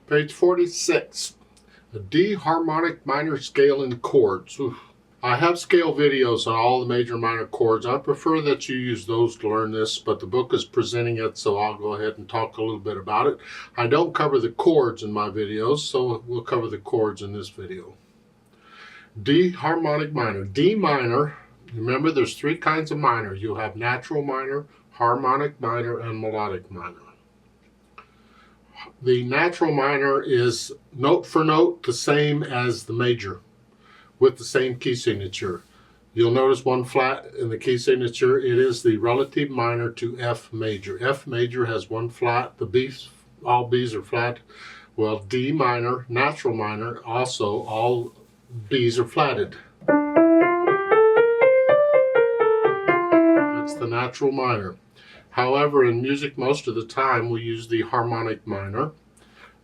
Page 46, a D harmonic minor scale in chords. Oof. I have scale videos on all the major and minor chords. I prefer that you use those to learn this, but the book is presenting it, so I'll go ahead and talk a little bit about it. I don't cover the chords in my videos, so we'll cover the chords in this video. D harmonic minor. D minor, remember there's three kinds of minor. You have natural minor, harmonic minor, and melodic minor. The natural minor is note for note the same as the major, with the same key signature. You'll notice one flat in the key signature. It is the relative minor to F major. F major has one flat. The B's, all B's are flat. Well, D minor, natural minor, also all B's are flatted. That's the natural minor. However, in music, most of the time we use the harmonic minor,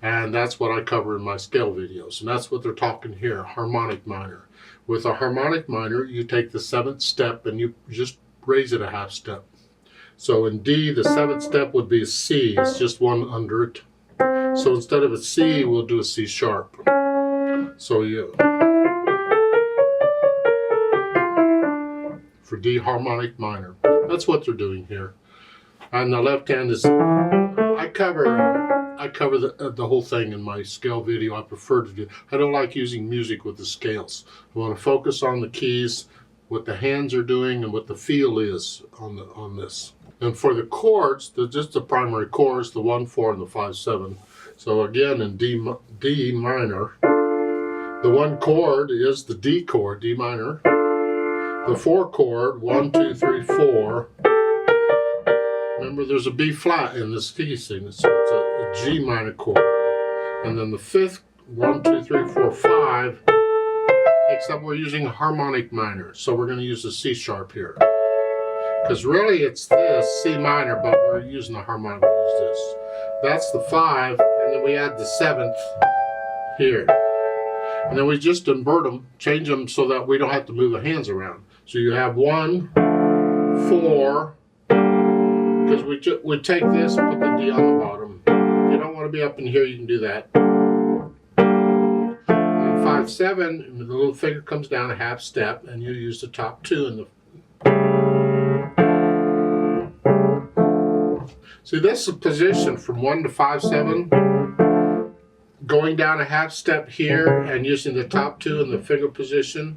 and that's what I cover in my scale videos. And that's what they're talking here, harmonic minor. With a harmonic minor, you take the seventh step and you just raise it a half step. So in D, the seventh step would be a C. It's just one under it. So instead of a C, we'll do a C sharp. So you, for D harmonic minor. That's what they're doing here. On the left hand is, I cover the whole thing in my scale video. I prefer to do. I don't like using music with the scales. I want to focus on the keys, what the hands are doing, and what the feel is on this. And for the chords, just the primary chords, the 1, 4, and the 5, 7. So again, in D minor, the 1 chord is the D chord, D minor. The 4 chord, 1, 2, 3, 4. Remember, there's a B flat in this key signature, so it's a G minor chord. And then the 5th, 1, 2, 3, 4, 5, except we're using a harmonic minor, so we're going to use the C sharp here. Because really it's this, C minor, but we're using the harmonic, we use this. That's the 5, and then we add the 7th here. And then we just invert them, change them so that we don't have to move the hands around. So you have 1, 4, because we take this and put the D on the bottom. If you don't want to be up in here, you can do that. And 5, 7, the little finger comes down a half step, and you use the top 2 in the. See, this is a position from 1 to 5, 7. Going down a half step here and using the top 2 in the finger position.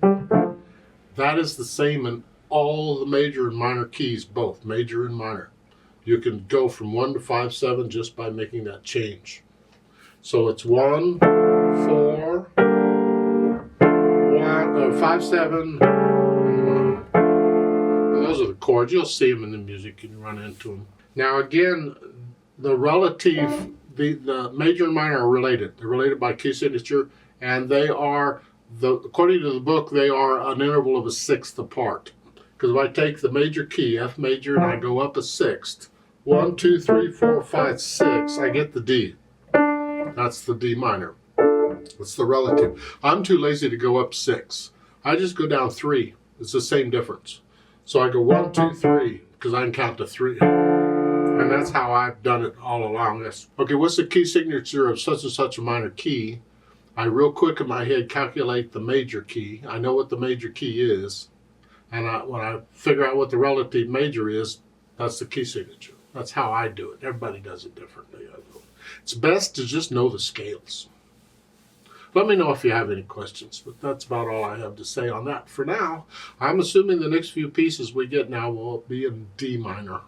That is the same in all the major and minor keys, both major and minor. You can go from 1 to 5, 7 just by making that change. So it's 1, 4, 5, 7, and 1. And those are the chords. You'll see them in the music. You can run into them. Now again, the relative, the major and minor are related. They're related by key signature, and they are, according to the book, they are an interval of a sixth apart. Because if I take the major key, F major, and I go up a sixth, 1, 2, 3, 4, 5, 6, I get the D. That's the D minor. That's the relative. I'm too lazy to go up 6. I just go down 3. It's the same difference. So I go 1, 2, 3, because I can count to 3. And that's how I've done it all along. Okay, what's the key signature of such and such a minor key? I real quick in my head calculate the major key. I know what the major key is. And when I figure out what the relative major is, that's the key signature. That's how I do it. Everybody does it differently. It's best to just know the scales. Let me know if you have any questions, but that's about all I have to say on that. For now, I'm assuming the next few pieces we get now will be in D minor.